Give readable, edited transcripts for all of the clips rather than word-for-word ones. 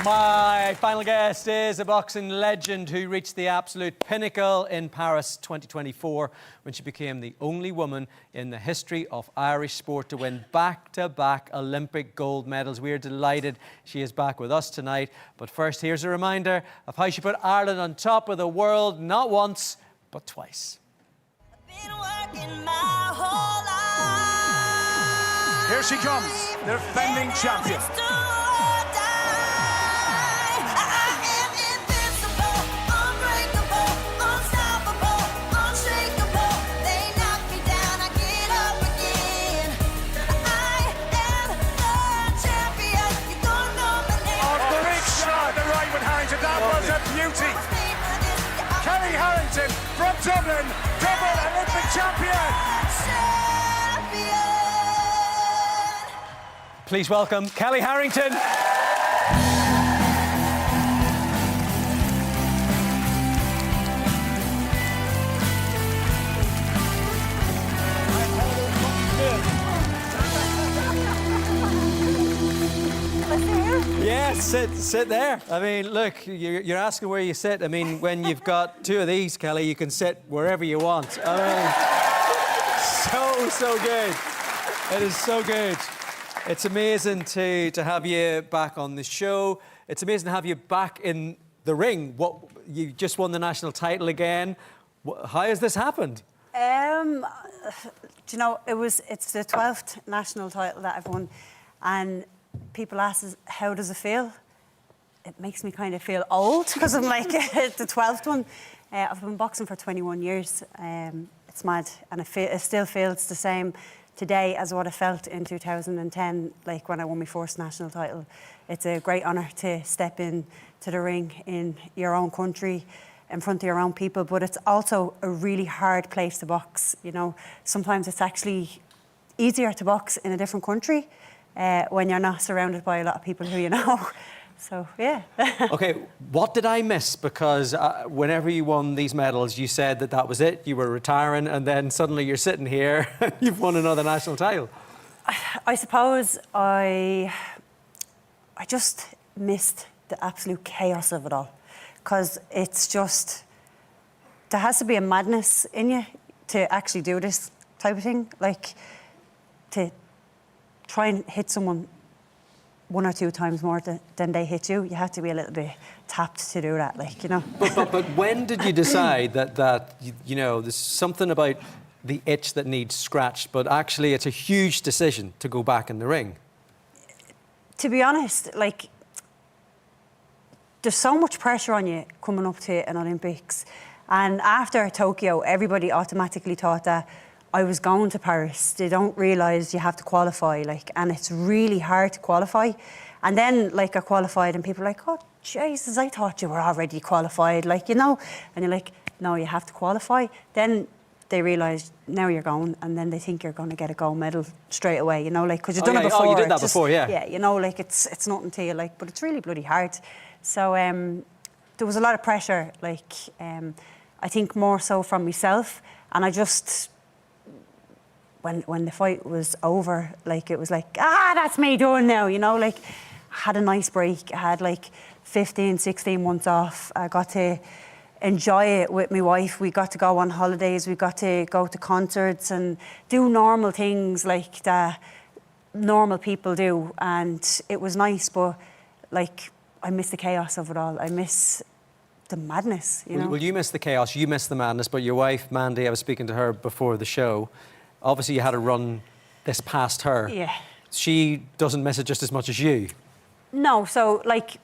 My final guest is a boxing legend who reached the absolute pinnacle in Paris 2024 when she became the only woman in the history of Irish sport to win back-to-back Olympic gold medals. We're delighted she is back with us tonight. But first, here's a reminder of how she put Ireland on top of the world, not once, but twice. Here she comes, the defending champion. That was a beauty. Kellie Harrington from Dublin, double Olympic champion. Please welcome Kellie Harrington. Yes, sit there. I mean, look, you're asking where you sit. I mean, when you've got two of these, Kellie, you can sit wherever you want. I mean, so good. It is so good. It's amazing to have you back on the show. It's amazing to have you back in the ring. You just won the national title again. How has this happened? Do you know, it's the 12th national title that I've won, and people ask us, how does it feel? It makes me kind of feel old because I'm like the 12th one. I've been boxing for 21 years. It's mad, and it still feels the same today as what I felt in 2010, like when I won my first national title. It's a great honour to step in to the ring in your own country, in front of your own people, but it's also a really hard place to box. You know, sometimes it's actually easier to box in a different country when you're not surrounded by a lot of people who you know. So, yeah. OK, what did I miss? Because whenever you won these medals, you said that was it, you were retiring, and then suddenly you're sitting here and you've won another national title. I suppose I just missed the absolute chaos of it all. Because it's just, there has to be a madness in you to actually do this type of thing. Like, to try and hit someone one or two times more than they hit you, you have to be a little bit tapped to do that, like, you know. But when did you decide that you know, there's something about the itch that needs scratched, but actually it's a huge decision to go back in the ring? To be honest, like, there's so much pressure on you coming up to an Olympics. And after Tokyo, everybody automatically thought that I was going to Paris. They don't realise you have to qualify, like, and it's really hard to qualify. And then, like, I qualified and people are like, oh, Jesus, I thought you were already qualified, like, you know. And you're like, no, you have to qualify. Then they realise, now you're going, and then they think you're going to get a gold medal straight away, you know, like, because you've done it before. Oh, you did that before, yeah. Yeah, you know, like, it's nothing to you, like, but it's really bloody hard. So there was a lot of pressure, like, I think more so from myself. And I just, when the fight was over, like, it was like, that's me done now, you know, like, I had a nice break. I had like 15, 16 months off. I got to enjoy it with my wife. We got to go on holidays. We got to go to concerts and do normal things like that normal people do. And it was nice, but, like, I miss the chaos of it all. I miss the madness, you know. Well, you miss the chaos, you miss the madness, but your wife, Mandy, I was speaking to her before the show. Obviously, you had to run this past her. Yeah. She doesn't miss it just as much as you. No, so, like,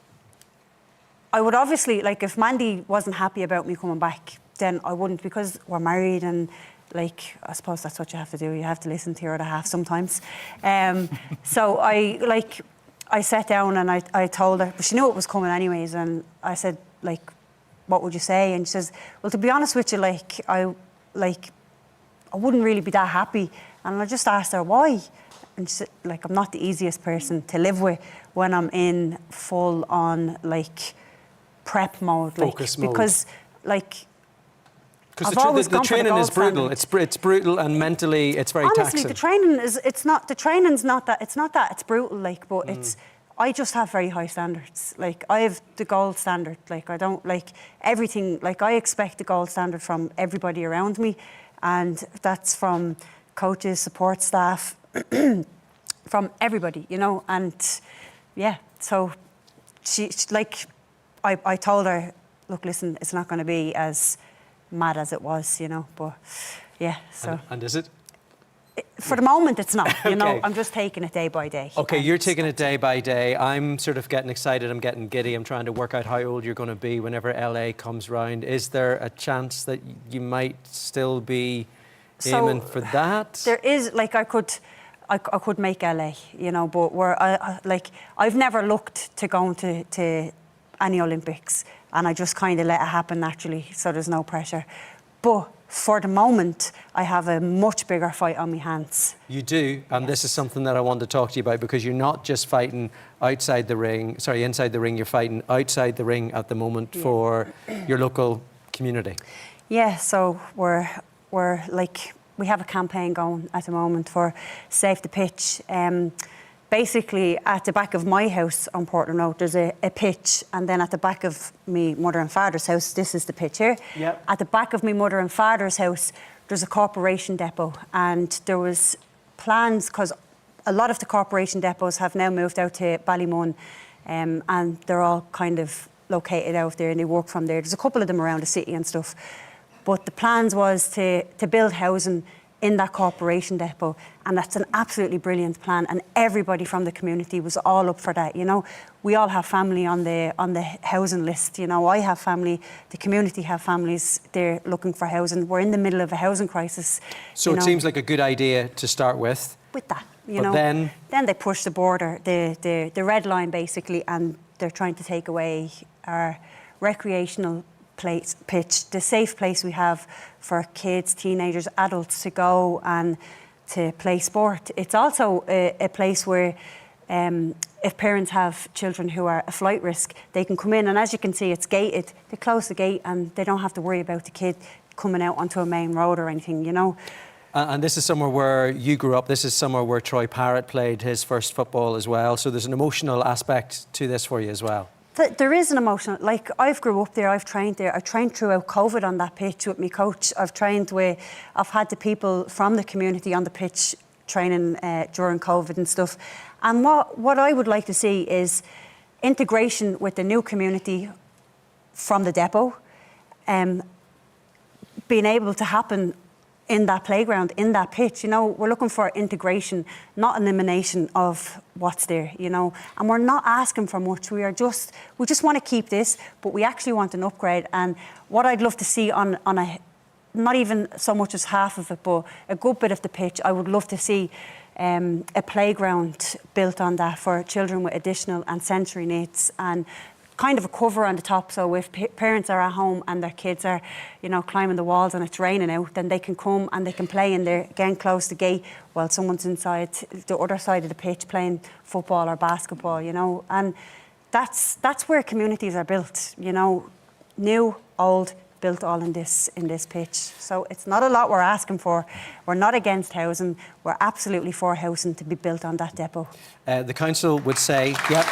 I would obviously, like, if Mandy wasn't happy about me coming back, then I wouldn't, because we're married and, like, I suppose that's what you have to do. You have to listen to your other half sometimes. So I sat down and I told her, but she knew it was coming anyways, and I said, like, what would you say? And she says, well, to be honest with you, like, I wouldn't really be that happy. And I just asked her why. And she said, like, I'm not the easiest person to live with when I'm in full on, like, prep mode. Focus mode. Because, like, because the training is brutal. It's brutal, and mentally it's very honestly, taxing. the training is, it's not that, it's brutal, like, but I just have very high standards. Like, I have the gold standard. Like, I don't, like, everything, like, I expect the gold standard from everybody around me, and that's from coaches, support staff, from everybody, you know, and yeah, so like, I told her, look, listen, it's not going to be as mad as it was, you know, but yeah, so. And is it? For the moment, it's not, you know, Okay. I'm just taking it day by day. Okay, you're taking it day by day. I'm sort of getting excited, I'm getting giddy, I'm trying to work out how old you're going to be whenever LA comes round. Is there a chance that you might still be aiming for that? There is, like, I could make LA, you know, but like, I've never looked to going to any Olympics, and I just kind of let it happen naturally, so there's no pressure. But for the moment, I have a much bigger fight on my hands. You do, and this is something that I want to talk to you about, because you're not just fighting inside the ring, you're fighting outside the ring at the moment for your local community. Yeah, so we're like, we have a campaign going at the moment for Save the Pitch. Basically, at the back of my house on Portland Road, there's a pitch, and then at the back of me mother and father's house, this is the pitch here. Yep. At the back of me mother and father's house, there's a corporation depot, and there was plans, because a lot of the corporation depots have now moved out to Ballymun, and they're all kind of located out there, and they work from there. There's a couple of them around the city and stuff. But the plans was to build housing in that corporation depot, and that's an absolutely brilliant plan, and everybody from the community was all up for that, you know. We all have family on the housing list, you know. I have family, the community have families, they're looking for housing. We're in the middle of a housing crisis. So it seems like a good idea to start with. With that, you know. Then they push the border, the red line basically, and they're trying to take away our recreational pitch, the safe place we have for kids, teenagers, adults to go and to play sport. It's also a place where if parents have children who are a flight risk, they can come in, and as you can see, it's gated. They close the gate and they don't have to worry about the kid coming out onto a main road or anything, you know. And this is somewhere where you grew up. This is somewhere where Troy Parrott played his first football as well. So there's an emotional aspect to this for you as well. There is an emotional, like, I've grew up there, I've trained there. I trained throughout COVID on that pitch with my coach. I've had the people from the community on the pitch training during COVID and stuff. And what I would like to see is integration with the new community from the depot, being able to happen in that playground, in that pitch. You know, we're looking for integration, not elimination of what's there, you know. And we're not asking for much. We just want to keep this, but we actually want an upgrade. And what I'd love to see on a, not even so much as half of it, but a good bit of the pitch, I would love to see a playground built on that for children with additional and sensory needs, and kind of a cover on the top, so if parents are at home and their kids are, you know, climbing the walls and it's raining out, then they can come and they can play in there, again, close the gate, while someone's inside the other side of the pitch playing football or basketball, you know. And that's where communities are built, you know, new, old, built all in this pitch. So it's not a lot we're asking for. We're not against housing. We're absolutely for housing to be built on that depot. The council would say, yep.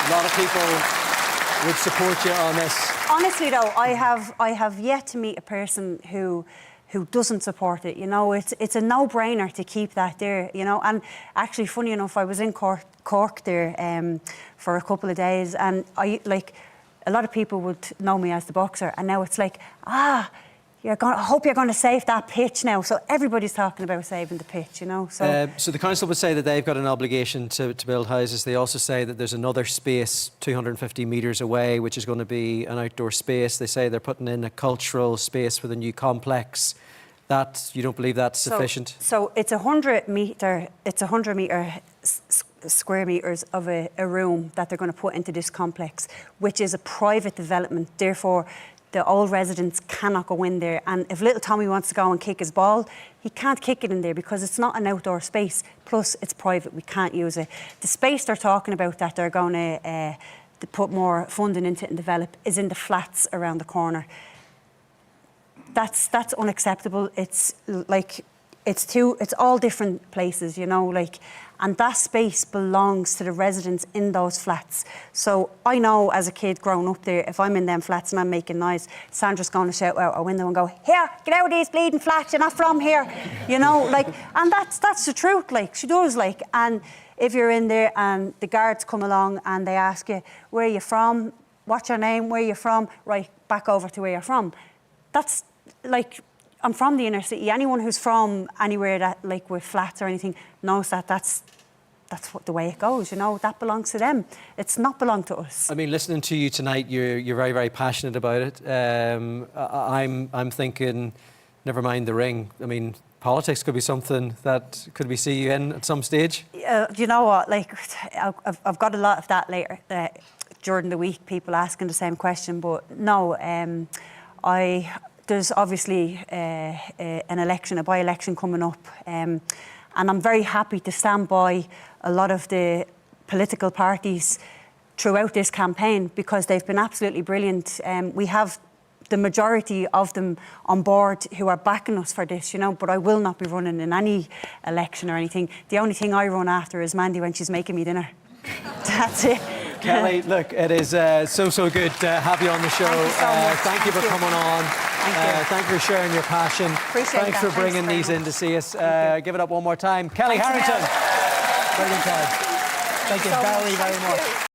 A lot of people would support you on this. Honestly, though, I have yet to meet a person who doesn't support it. You know, it's a no-brainer to keep that there. You know, and actually, funny enough, I was in Cork there for a couple of days, and a lot of people would know me as the boxer, and now it's like, I hope you're going to save that pitch now. So everybody's talking about saving the pitch, you know. So the council would say that they've got an obligation to build houses. They also say that there's another space 250 metres away, which is going to be an outdoor space. They say they're putting in a cultural space for the new complex. That, you don't believe that's sufficient? So it's 100 metre square metres of a room that they're going to put into this complex, which is a private development. Therefore, the old residents cannot go in there. And if little Tommy wants to go and kick his ball, he can't kick it in there because it's not an outdoor space. Plus, it's private. We can't use it. The space they're talking about that they're going to put more funding into and develop is in the flats around the corner. That's unacceptable. It's like, it's all different places, you know, like, And that space belongs to the residents in those flats. So I know as a kid growing up there, if I'm in them flats and I'm making noise, Sandra's going to shout out our window and go, "Here, get out of these bleeding flats, you're not from here." You know, like, and that's the truth, like, she does, like. And if you're in there and the guards come along and they ask you, "Where are you from? What's your name? Where are you from?" Right, back over to where you're from. That's, like, I'm from the inner city. Anyone who's from anywhere that, like, with flats or anything knows that that's what the way it goes, you know. That belongs to them. It's not belong to us. I mean, listening to you tonight, you're very, very passionate about it. I'm thinking, never mind the ring. I mean, politics could be something that could we see you in at some stage? You know what? Like, I've got a lot of that later during the week. People asking the same question, but no. There's obviously an election, a by-election coming up, and I'm very happy to stand by a lot of the political parties throughout this campaign because they've been absolutely brilliant. We have the majority of them on board who are backing us for this, you know, but I will not be running in any election or anything. The only thing I run after is Mandy when she's making me dinner. That's it. Kellie, look, it is so good to have you on the show. Thank you so much. Thank you for coming on. Thank you for sharing your passion. Appreciate Thanks that. for bringing Thanks these very in to much. see us. Give it up one more time. Kellie Thanks, Harrington. Mel. Brilliant, Kellie. Thank you so very, much. very Thank much. you.